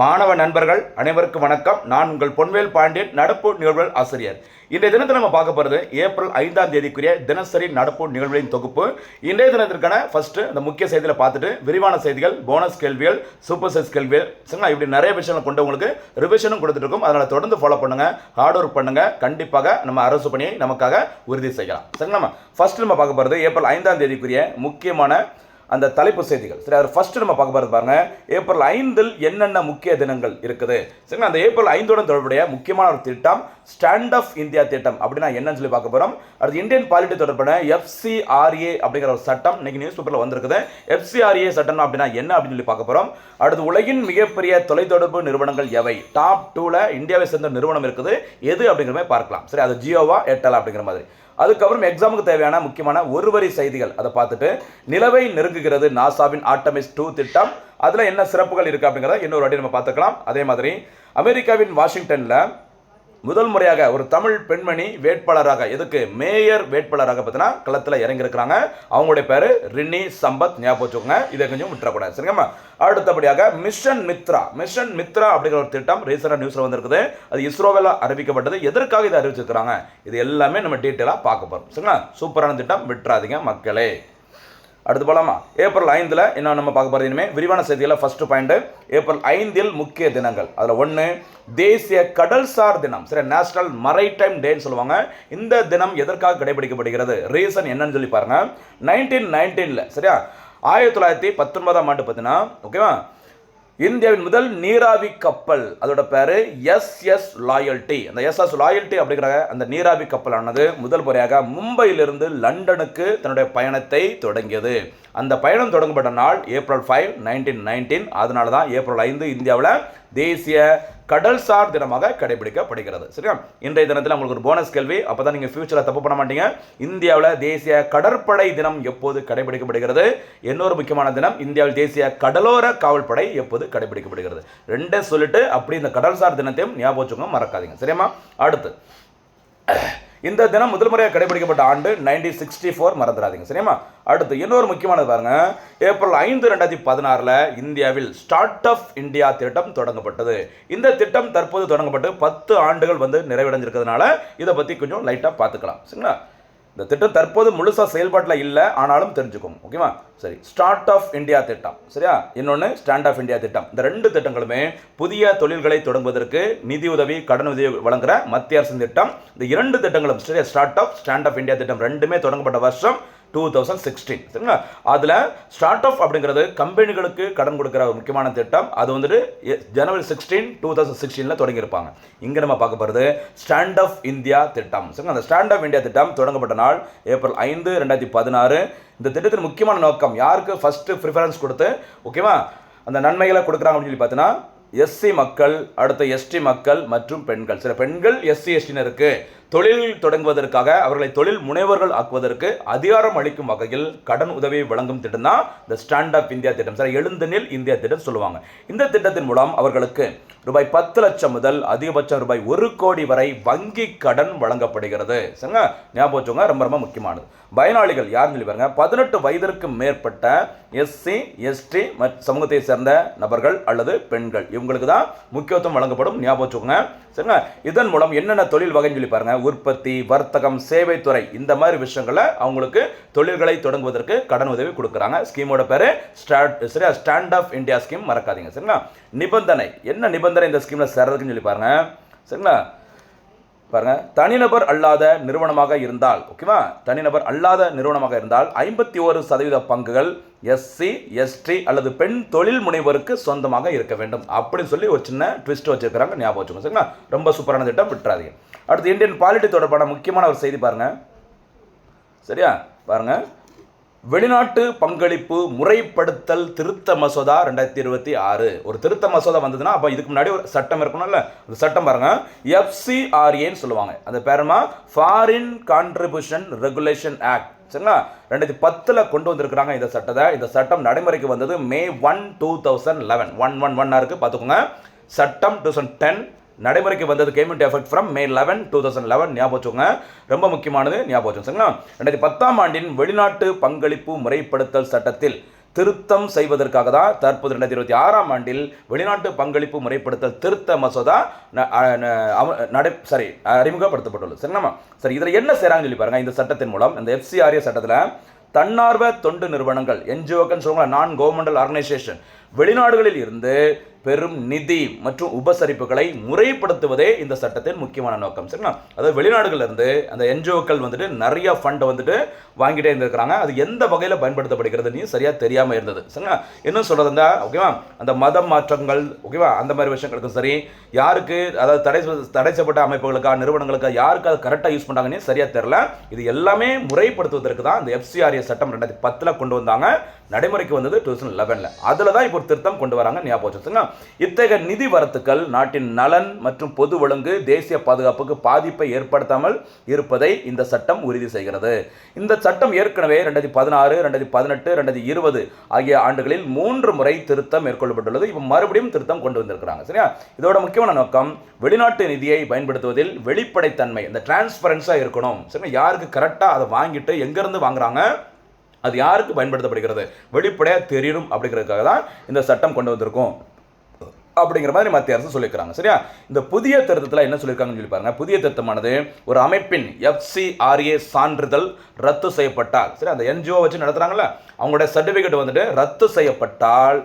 மாணவ நண்பர்கள் அனைவருக்கும் வணக்கம். நான் உங்கள் பொன்வேல் பாண்டியன், நடப்பு நிகழ்வுகள் ஆசிரியர். இன்றைய தினத்தில் நம்ம பார்க்க போகிறது ஏப்ரல் 5ஆம் தேதிக்குரிய தினசரி நடப்பு நிகழ்வுகளின் தொகுப்பு. இன்றைய தினத்திற்கான ஃபர்ஸ்ட் இந்த முக்கிய செய்திகளை பார்த்துட்டு விரிவான செய்திகள், போனஸ் கேள்விகள், சூப்பர் சைஸ் கேள்விகள், சரிங்களா, இப்படி நிறைய விஷயங்களை கொண்டு உங்களுக்கு ரிவிஷனும் கொடுத்துட்டு இருக்கும். அதனால் தொடர்ந்து ஃபாலோ பண்ணுங்க, ஹார்ட் ஒர்க் பண்ணுங்க. கண்டிப்பாக நம்ம அரசு பணியை நமக்காக உறுதி செய்யலாம். சரிங்களா, ஃபர்ஸ்ட் நம்ம பார்க்க போகிறது ஏப்ரல் 5ஆம் தேதிக்குரிய முக்கியமான அந்த தலைப்பு செய்திகள். சரி, அது ஃபர்ஸ்ட் நம்ம பார்க்க போகிறது பாருங்க, ஏப்ரல் 5இல் என்னென்ன முக்கிய தினங்கள் இருக்குது. சரிங்களா, அந்த ஏப்ரல் 5உடன் தொடர்புடைய முக்கியமான ஒரு திட்டம் ஸ்டாண்ட் ஆஃப் இந்தியா திட்டம். அப்படின்னா என்னன்னு சொல்லி பார்க்க போகிறோம். அடுத்து இந்தியன் பாலிட்டி தொடர்பான FCRA அப்படிங்கிற ஒரு சட்டம் இன்னைக்கு நியூஸ் பேப்பரில் வந்திருக்குது. FCRA சட்டம் அப்படின்னா என்ன அப்படின்னு சொல்லி பார்க்க போகிறோம். அடுத்து உலகின் மிகப்பெரிய தொலைத்தொடர்பு நிறுவனங்கள் எவை, டாப் 2ல இந்தியாவை சேர்ந்த நிறுவனம் இருக்குது எது அப்படிங்கிற மாதிரி பார்க்கலாம். சரி, அது ஜியோவா ஏர்டெல் அப்படிங்கிற மாதிரி. அதுக்கப்புறம் எக்ஸாமுக்கு தேவையான முக்கியமான ஒருவரி செய்திகள் அதை பார்த்துட்டு நிலவை நெருங்குகிறது நாசாவின் ஆர்டமிஸ் 2 திட்டம், அதில் என்ன சிறப்புகள் இருக்குது அப்படிங்கிறத இன்னொரு வாட்டி நம்ம பார்த்துக்கலாம். அதே மாதிரி அமெரிக்காவின் வாஷிங்டனில் முதல் முறையாக ஒரு தமிழ் பெண்மணி வேட்பாளராக, எதுக்கு மேயர் வேட்பாளராக பார்த்தீங்கன்னா களத்தில் இறங்கியிருக்கிறாங்க. அவங்களுடைய பேர் ரினி சம்பத். ஞாபகம் வச்சுக்கோங்க, இதை கொஞ்சம் விட்டுறக்கூடாது. சரிங்கம்மா. அடுத்தபடியாக மிஷன் மித்ரா அப்படிங்கிற ஒரு திட்டம் ரீசெண்டாக நியூஸில் வந்திருக்குது. அது இஸ்ரோவில் அறிவிக்கப்பட்டது. எதற்காக இதை அறிவிச்சிருக்கிறாங்க, இது எல்லாமே நம்ம டீட்டெயிலாக பார்க்க போகிறோம். சரிங்களா, சூப்பரான திட்டம், விட்டுறாதீங்க மக்களே. அடுத்து போலாமா, ஏப்ரல் 5ல் என்ன நம்ம பார்க்க போகிறது இனிமேல் விரிவான செய்தியில். ஃபர்ஸ்ட் பாயிண்ட், ஏப்ரல் 5இல் முக்கிய தினங்கள். அதில் ஒன்று தேசிய கடல்சார் தினம். சரி, நேஷனல் மரைடைம் டேன்னு சொல்லுவாங்க. இந்த தினம் எதற்காக கடைபிடிக்கப்படுகிறது, ரீசன் என்னன்னு சொல்லி பாருங்க. 1919 சரியா, 1919ஆம் ஆண்டு பார்த்தீங்கன்னா, ஓகேவா, இந்தியாவின் முதல் நீராவி கப்பல், அதோட பேரு SS லாயல்டி. அந்த SS லாயல்டி அப்படிங்கிற அந்த நீராவி கப்பல் ஆனது முதல் முறையாக மும்பையிலிருந்து லண்டனுக்கு தன்னுடைய பயணத்தை தொடங்கியது. அந்த பயணம் தொடங்கப்பட்ட நாள் ஏப்ரல் 5, 1919. அதனால தான் ஏப்ரல் 5 இந்தியாவில் தேசிய கடல்சார் தினமாக கடைபிடிக்கப்படுகிறது. சரியா, இன்றைய தினத்தில் உங்களுக்கு ஒரு போனஸ் கேள்வி, அப்போ தான் நீங்கள் ஃபியூச்சரில் தப்பு பண்ண மாட்டீங்க. இந்தியாவில் தேசிய கடற்படை தினம் எப்போது கடைபிடிக்கப்படுகிறது? இன்னொரு முக்கியமான தினம், இந்தியாவில் தேசிய கடலோர காவல்படை எப்போது கடைபிடிக்கப்படுகிறது? ரெண்டே சொல்லிட்டு அப்படி இந்த கடல்சார் தினத்தையும் ஞாபகம் வச்சுக்கோங்க, மறக்காதீங்க. சரியாமா. அடுத்து, இந்த தினம் முதல் முறையாக கடைபிடிக்கப்பட்ட ஆண்டு 1964, மறந்துடாதீங்க. சரியா. அடுத்து இன்னொரு முக்கியமானது பாருங்க, ஏப்ரல் 5, 2016 இந்தியாவில் ஸ்டார்ட் ஆஃப் இந்தியா திட்டம் தொடங்கப்பட்டது. இந்த திட்டம் தற்போது தொடங்கப்பட்டு 10 ஆண்டுகள் நிறைவடைஞ்சிருக்கிறதுனால இதை பற்றி கொஞ்சம் லைட்டாக பார்த்துக்கலாம். சரிங்களா, இந்த திட்டம் தற்போது முழுசா செயல்பாட்டில் இல்லை, ஆனாலும் தெரிஞ்சுக்கோங்க. ஓகேவா. சரி, ஸ்டார்ட் ஆஃப் இந்தியா திட்டம் சரியா, இன்னொன்று ஸ்டாண்ட் ஆஃப் இந்தியா திட்டம். இந்த ரெண்டு திட்டங்களுமே புதிய தொழில்களை தொடங்குவதற்கு நிதி உதவி, கடன் உதவி வழங்குற மத்திய அரசின் திட்டம். இந்த இரண்டு திட்டங்களும் சரியா, start off, stand off India திட்டம் ரெண்டுமே தொடங்கப்பட்ட வருஷம் 2016. சரிங்களா, அதில் ஸ்டார்ட் ஆஃப் அப்படிங்கிறது கம்பெனிகளுக்கு கடன் கொடுக்குற ஒரு முக்கியமான திட்டம். அது ஜனவரி 16, 2016 தொடங்கியிருப்பாங்க. இங்கே நம்ம பார்க்க போகிறது ஸ்டாண்ட் ஆஃப் இந்தியா திட்டம். சரிங்களா, அந்த ஸ்டாண்ட் ஆஃப் இந்தியா திட்டம் தொடங்கப்பட்ட நாள் ஏப்ரல் 5, 2016. இந்த திட்டத்தின் முக்கியமான நோக்கம், யாருக்கு ஃபர்ஸ்ட் ப்ரிஃபரன்ஸ் கொடுத்து ஓகேவா அந்த நன்மைகளை கொடுக்குறாங்க அப்படின்னு சொல்லி பார்த்தீங்கன்னா, SC மக்கள், அடுத்த ST மக்கள் மற்றும் பெண்கள். சில பெண்கள் SC STனருக்கு தொழில் தொடங்குவதற்காக, அவர்களை தொழில் முனைவர்கள் ஆக்குவதற்கு அதிகாரம் அளிக்கும் வகையில் கடன் உதவி வழங்கும் திட்டம் தான் இந்த ஸ்டாண்ட் ஆஃப் இந்தியா திட்டம். சரி, எழுந்தனில் இந்தியா திட்டம் சொல்லுவாங்க. இந்த திட்டத்தின் மூலம் அவர்களுக்கு ரூபாய் 10 லட்சம் முதல் அதிகபட்சம் ரூபாய் 1 கோடி வரை வங்கி கடன் வழங்கப்படுகிறது. சரிங்க, ஞாபகம் வச்சுக்கோங்க, ரொம்ப ரொம்ப முக்கியமானது. பயனாளிகள் யாருன்னு சொல்லி பாருங்க, 18 வயதிற்கு மேற்பட்ட SC ST சமூகத்தை சேர்ந்த நபர்கள் அல்லது பெண்கள், இவங்களுக்கு தான் முக்கியத்துவம் வழங்கப்படும். ஞாபகம் வச்சுக்கோங்க. சரிங்க, இதன் மூலம் என்னென்ன தொழில் வகைன்னு சொல்லி பாருங்க, உற்பத்தி, வர்த்தகம், சேவைத்துறை, இந்த மாதிரி விஷயங்களை அவங்களுக்கு தொழில்களை தொடங்குவதற்கு கடன் உதவி கொடுக்குறாங்க. ஸ்கீமோட பேரு ஸ்டாண்ட் ஆஃப் இந்தியா ஸ்கீம், மறக்காதீங்க. சரிங்களா, நிபந்தனை என்ன, நிபந்தனை இந்த ஸ்கீம்ல சேர்றதுக்குன்னு சொல்லி பாருங்க. சரிங்களா, பாருங்க, தனிநபர் அல்லாத நிறுவனமாக இருந்தால், ஓகேவா, தனிநபர் அல்லாத நிறுவனமாக இருந்தால் 51% பங்குகள் SC ST அல்லது பெண் தொழில் முனைவருக்கு சொந்தமாக இருக்க வேண்டும் அப்படின்னு சொல்லி ஒரு சின்ன ட்விஸ்ட் வச்சிருக்கிறாங்க. ஞாபகம் வச்சுக்கோங்க. சரிங்களா, ரொம்ப சூப்பரான திட்டம், விட்டுறாதீங்க. அடுத்து இந்தியன் பாலிட்டி தொடர்பான முக்கியமான ஒரு செய்தி பாருங்க. சரியா, பாருங்க, வெளிநாட்டு பங்களிப்பு முறைப்படுத்தல் திருத்த மசோதா 2026. ஒரு திருத்த மசோதா வந்ததுன்னா அப்போ இதுக்கு முன்னாடி ஒரு சட்டம் இருக்கணும்ல, அந்த சட்டம் பாருங்க, FCRAன்னு சொல்லுவாங்க. அந்த பேருமா ஃபாரின் கான்ட்ரிபியூஷன் ரெகுலேஷன் ஆக்ட். சரிங்களா, 2010 கொண்டு வந்திருக்கிறாங்க இந்த சட்டத்தை. இந்த சட்டம் நடைமுறைக்கு வந்தது May 1, 2011. 111 இருக்கு, பார்த்துக்கோங்க. சட்டம் 2010 நடைமுறைக்கு வந்தது, game into effect from May 11, 2011. ஞாபகம் வச்சுக்கோங்க, ரொம்ப முக்கியமானது, ஞாபகம் வச்சுக்கோங்க. 2010ஆம் ஆண்டின் வெளிநாட்டு பங்களிப்பு முறைப்படுத்தல் சட்டத்தில் திருத்தம் செய்வதற்காக தான் தற்போது 2026ஆம் ஆண்டில் வெளிநாட்டு பங்களிப்பு முறைப்படுத்தல் திருத்த மசோதா அறிமுகப்படுத்தப்பட்டுள்ளது. சரிங்களா? சரி, இதில் என்ன செய்கிறாங்கன்னு சொல்லி பாருங்க. இந்த சட்டத்தின் மூலம், இந்த FCRA சட்டத்தில் தன்னார்வ தொண்டு நிறுவனங்கள், என்ஜிஓக்கள் சொல்லுவாங்க, நான் கவர்மெண்டல் ஆர்கனைசேஷன், வெளிநாடுகளில் இருந்து பெரும் நிதி மற்றும் உபசரிப்புகளை முறைப்படுத்துவதே இந்த சட்டத்தின் முக்கியமான நோக்கம். சரிங்களா? அதாவது வெளிநாடுகள்ல இருந்து அந்த என்ஜிஓக்கள் வந்துட்டு நிறைய ஃபண்ட் வந்துட்டு வாங்கிட்டே இருந்திருக்கிறாங்க. அது எந்த வகையில் பயன்படுத்தப்படுகிறதுன்னு சரியா தெரியாமல் இருந்தது. சரிங்களா? என்ன சொல்றதுன்னா, ஓகேவா, அந்த மதம் மாற்றங்கள், ஓகேவா, அந்த மாதிரி விஷயங்களுக்கும் சரி, யாருக்கு அதாவது தடை செய்யப்பட்ட அமைப்புகளுக்கா, நிறுவனங்களுக்கா, யாருக்கு அதை கரெக்டாக யூஸ் பண்ணுறாங்கன்னு சரியா தெரியல. இது எல்லாமே முறைப்படுத்துவதற்கு தான் இந்த FCRA சட்டம் 2010 கொண்டு வந்தாங்க. நடைமுறைக்கு வந்தது 2011. அதில் தான் இப்போ ஒரு திருத்தம் கொண்டு வராங்க. ஞாபகம் வச்சுக்கோங்க. இத்தகைய நிதி வரத்துக்கள் நாட்டின் நலன் மற்றும் பொது ஒழுங்கு, தேசிய பாதுகாப்புக்கு பாதிப்பை ஏற்படுத்தாமல் இருப்பதை இந்த சட்டம் உறுதி செய்கிறது. இந்த சட்டம் ஏற்கனவே 2016, 2018, 2020 ஆகிய ஆண்டுகளில் 3 முறை திருத்தம் மேற்கொள்ளப்பட்டுள்ளது. இப்போ மறுபடியும் திருத்தம் கொண்டு வந்திருக்கிறாங்க. சரியா? இதோட முக்கியமான நோக்கம் வெளிநாட்டு நிதியை பயன்படுத்துவதில் வெளிப்படைத்தன்மை, இந்த டிரான்ஸ்பரன்ஸாக இருக்கணும். சரி, யாருக்கு கரெக்டாக அதை வாங்கிட்டு எங்கேருந்து வாங்குறாங்க, அது யாருக்கு பயன்படுத்தப்படுகிறது, வெளிப்படையாக தெரியணும் அப்படிங்கிறதுக்காக தான் இந்த சட்டம் கொண்டு வந்திருக்கும் அப்படிங்கிற மாதிரி மத்திய அரசு சொல்லியிருக்காங்க. சரியா? இந்த புதிய திருத்தத்தில் என்ன சொல்லியிருக்காங்கன்னு சொல்லி பாருங்க. புதிய திருத்தமானது ஒரு அமைப்பின் FCRA சான்றிதழ் ரத்து செய்யப்பட்டால், சரி, அந்த NGO வச்சு நடத்துறாங்கல்ல, அவங்களுடைய சர்டிஃபிகேட் வந்துட்டு ரத்து செய்யப்பட்டால்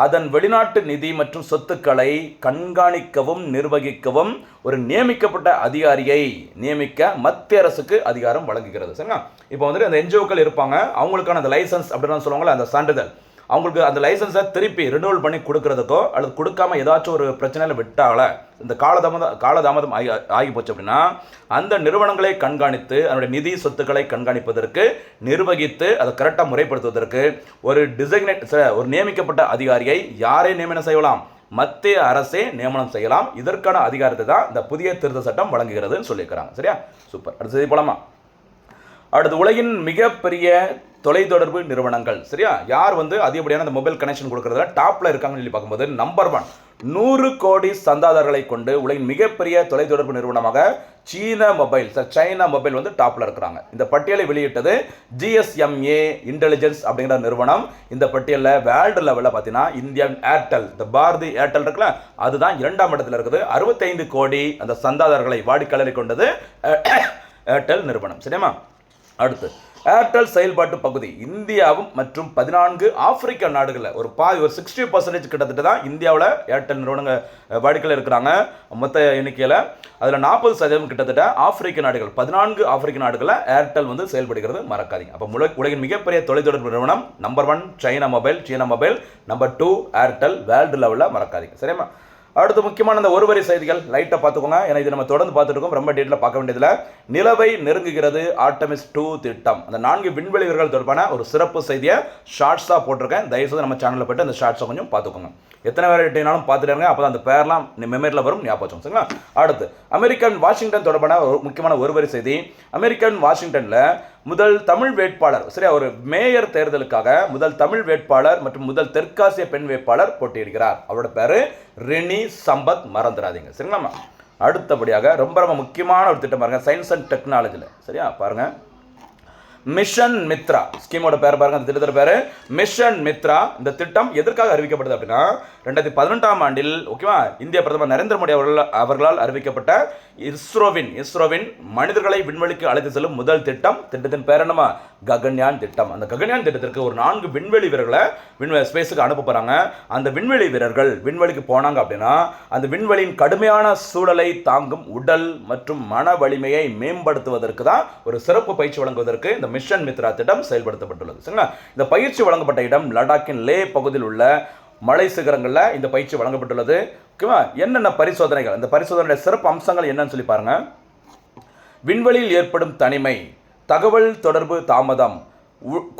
அதன் வெளிநாட்டு நிதி மற்றும் சொத்துக்களை கண்காணிக்கவும் நிர்வகிக்கவும் ஒரு நியமிக்கப்பட்ட அதிகாரியை நியமிக்க மத்திய அரசுக்கு அதிகாரம் வழங்குகிறது. சரிங்களா? இப்போ வந்துட்டு அந்த NGOக்கள் இருப்பாங்க, அவங்களுக்கான அந்த லைசன்ஸ் அப்படின்னு சொல்லுவாங்களே, அந்த சான்றிதழ், அவங்களுக்கு அந்த லைசன்ஸை திருப்பி ரினியூவல் பண்ணி கொடுக்கறதுக்கோ அல்லது கொடுக்காம ஏதாச்சும் ஒரு பிரச்சனையில் விட்டால இந்த காலதாமதம் ஆகி போச்சு அப்படின்னா அந்த நிறுவனங்களை கண்காணித்து அதனுடைய நிதி சொத்துக்களை கண்காணிப்பதற்கு, நிர்வகித்து அதை கரெக்டாக முறைப்படுத்துவதற்கு ஒரு நியமிக்கப்பட்ட அதிகாரியை யாரை நியமனம் செய்யலாம்? மத்திய அரசே நியமனம் செய்யலாம். இதற்கான அதிகாரத்தை தான் இந்த புதிய திருத்த சட்டம் வழங்குகிறதுன்னு சொல்லியிருக்கிறாங்க. சரியா? சூப்பர். அடுத்த செய்தி போலாமா? அடுத்து, உலகின் மிகப்பெரிய தொலைத்தொடர்பு நிறுவனங்கள். சரியா? யார் வந்து அதிகப்படியான அந்த மொபைல் கனெக்ஷன் கொடுக்கறதுல டாப்ல இருக்காங்கன்னு சொல்லி பார்க்கும்போது நம்பர் 1 100 கோடி சந்தாதாரர்களை கொண்டு உலகின் மிகப்பெரிய தொலைத்தொடர்பு நிறுவனமாக சைனா மொபைல் வந்து டாப்ல இருக்கிறாங்க. இந்த பட்டியலை வெளியிட்டது GSMA இன்டெலிஜென்ஸ் அப்படிங்கிற நிறுவனம். இந்த பட்டியலில் வேர்ல்டு லெவலில் பார்த்தீங்கன்னா இந்தியன் ஏர்டெல், இந்த பாரதி ஏர்டெல் இருக்குல்ல, அதுதான் 2ஆம் இடத்துல இருக்குது. 65 கோடி அந்த சந்தாதாரர்களை, வாடிக்கையாளரை கொண்டது ஏர்டெல் நிறுவனம். சரியா? அடுத்து, ஏர்டெல் செயல்பாட்டு பகுதி இந்தியாவும் மற்றும் 14 ஆப்பிரிக்க நாடுகளில் ஒரு 60% கிட்டத்தட்ட தான் இந்தியாவில் ஏர்டெல் நிறுவனங்கள் வாடிக்கையில் இருக்கிறாங்க மொத்த எண்ணிக்கையில். அதில் 40% கிட்டத்தட்ட ஆப்பிரிக்க நாடுகள், 14 ஆப்பிரிக்க நாடுகளில் ஏர்டெல் வந்து செயல்படுகிறது, மறக்காதீங்க. அப்போ உலகின் மிகப்பெரிய தொலைத்தொடர்பு நிறுவனம் number 1 China mobile, number 2 Airtel, world லெவலில் மறக்காதீங்க. சரியா? அடுத்து முக்கியமான இந்த ஒருவரி செய்திகள் லைட்டாக பார்த்துக்கோங்க. ஏன்னா இது நம்ம தொடர்ந்து பார்த்துட்டு இருக்கோம், ரொம்ப டீட்டெயிலாக பார்க்க வேண்டியதில்லை. நிலவை நெருங்குகிறது ஆர்டமிஸ் 2 திட்டம். அந்த 4 விண்வெளி வீரர்கள் தொடர்பான ஒரு சிறப்பு செய்தியை ஷார்ட்ஸாக போட்டிருக்கேன். தயவுசெய்து நம்ம சேனலில் போய்ட்டு அந்த ஷார்ட்ஸை கொஞ்சம் பார்த்துக்கோங்க. எத்தனை வேலைனாலும் பார்த்துட்டாங்க, அப்போ தான் அந்த பேர்லாம் மெமரியில் வரும், ஞாபகம். சரிங்களா? அடுத்து, அமெரிக்கன் வாஷிங்டன் தொடர்பான ஒரு முக்கியமான ஒருவரி செய்தி. அமெரிக்கன் வாஷிங்டனில் முதல் தமிழ் வேட்பாளர், சரியா, ஒரு மேயர் தேர்தலுக்காக முதல் தமிழ் வேட்பாளர் மற்றும் முதல் தெற்காசிய பெண் வேட்பாளர் போட்டியிடுகிறார். அவரோட பேரு ரெனி சம்பத், மறந்துடாதீங்க. சரிங்களா? அடுத்தபடியாக ரொம்ப முக்கியமான ஒரு திட்டம் பாருங்க, சயின்ஸ் அண்ட் டெக்னாலஜியில். சரியா? பாருங்க, மிஷன் மித்ரா ஸ்கீமோட பேர் பாருங்க. அந்த திட்டத்தோட பேரு மிஷன் மித்ரா. இந்த திட்டம் எதற்காக அறிவிக்கப்படுது அப்படின்னா 2018ஆம் ஆண்டில், ஓகேவா, இந்திய பிரதமர் நரேந்திர மோடி அவர்களால் அறிவிக்கப்பட்ட இஸ்ரோவின் மனிதர்களை விண்வெளிக்கு அழைத்து செல்லும் முதல் திட்டத்தின் பேர் என்னமா? ககன்யான் திட்டம். அந்த ககன்யான் திட்டத்திற்கு ஒரு 4 விண்வெளி வீரர்களை ஸ்பேஸுக்கு அனுப்ப போறாங்க. அந்த விண்வெளி வீரர்கள் விண்வெளிக்கு போனாங்க அப்படின்னா அந்த விண்வெளியின் கடுமையான சூழலை தாங்கும் உடல் மற்றும் மன வலிமையை மேம்படுத்துவதற்கு தான் ஒரு சிறப்பு பயிற்சி வழங்குவதற்கு இந்த மிஷன் மித்ரா திட்டம் செயல்படுத்தப்பட்டுள்ளது. சரிங்களா? இந்த பயிற்சி வழங்கப்பட்ட இடம் லடாக்கின் லே பகுதியில் உள்ள மலை சிகரங்களில் இந்த பயிற்சி வழங்கப்பட்டுள்ளது. ஓகேவா? என்னென்ன பரிசோதனைகள், இந்த பரிசோதனையுடைய சிறப்பு அம்சங்கள் என்னன்னு சொல்லி பாருங்க. விண்வெளியில் ஏற்படும் தனிமை, தகவல் தொடர்பு தாமதம்,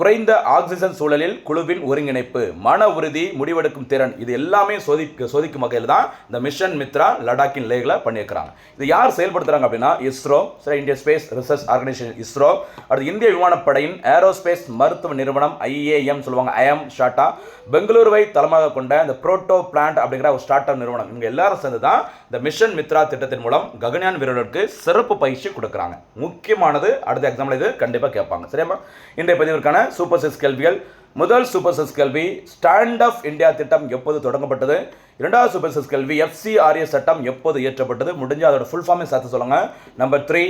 குறைந்த ஆக்சிஜன் சூழலில் குழுவின் ஒருங்கிணைப்பு, மன உறுதி, முடிவெடுக்கும் திறன், இது எல்லாமே சோதிக்கும் வகையில் தான் இந்த மிஷன் மித்ரா லடாக்கின் லேகில் பண்ணியிருக்கிறாங்க. இது யார் செயல்படுத்துறாங்க அப்படின்னா இஸ்ரோ, இந்திய ஸ்பேஸ் ரிசர்ச் ஆர்கனைசேஷன் இஸ்ரோ. அடுத்து இந்திய விமானப்படையின் ஏரோஸ்பேஸ் மருத்துவ நிறுவனம் IAM சொல்லுவாங்க, IAM ஷார்ட்டா, பெங்களூருவை தளமாக கொண்ட இந்த புரோட்டோ பிளான்ட் அப்படிங்கிற ஒரு ஸ்டார்ட் அப் நிறுவனம். இவங்க எல்லாரும் சேர்ந்து தான் இந்த மிஷன் மித்ரா திட்டத்தின் மூலம் ககன்யான் வீரர்களுக்கு சிறப்பு பயிற்சி கொடுக்குறாங்க. முக்கியமானது, அடுத்த எக்ஸாம்பிள் இது கண்டிப்பாக கேட்பாங்க. சரியா? இன்றைய பதிவிற்கான சூப்பர் 6 கேள்விகள் முதல் சூப்பர் செஸ் கல்வி ஸ்டாண்ட் ஆஃப் இந்தியா திட்டம் எப்போது தொடங்கப்பட்டது? இரண்டாவது சூப்பர் செஸ் கல்வி FCRA சட்டம் எப்போது இயற்றப்பட்டது? முடிஞ்ச அதோட ஃபுல் ஃபார்மே சேர்த்து சொல்லுங்க. நம்பர் 3,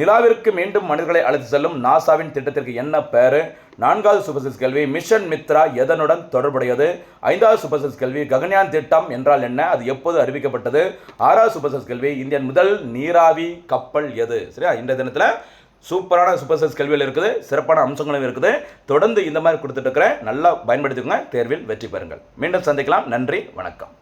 நிலாவிற்கு மீண்டும் மனிதர்களை அழைத்து செல்லும் நாசாவின் திட்டத்திற்கு என்ன பேரு? நான்காவது சூப்பர் செஸ் கல்வி மிஷன் மித்ரா எதனுடன் தொடர்புடையது? ஐந்தாவது சூப்பர் செஸ் கல்வி ககன்யான் திட்டம் என்றால் என்ன? அது எப்போது அறிவிக்கப்பட்டது? ஆறாவது சூப்பர் செஸ் கல்வி இந்தியன் முதல் நீராவி கப்பல் எது? சரியா? இந்த தினத்தில் சூப்பரான சூப்பர் செஸ் கல்வியில் இருக்குது, சிறப்பான அம்சங்களும் இருக்குது. தொடர்ந்து இந்த மாதிரி கொடுத்துட்டு இருக்கிறேன், நல்லா பயன்படுத்திக்கோங்க, தேர்வில் வெற்றி பெறுங்கள். மீண்டும் சந்திக்கலாம். நன்றி, வணக்கம்.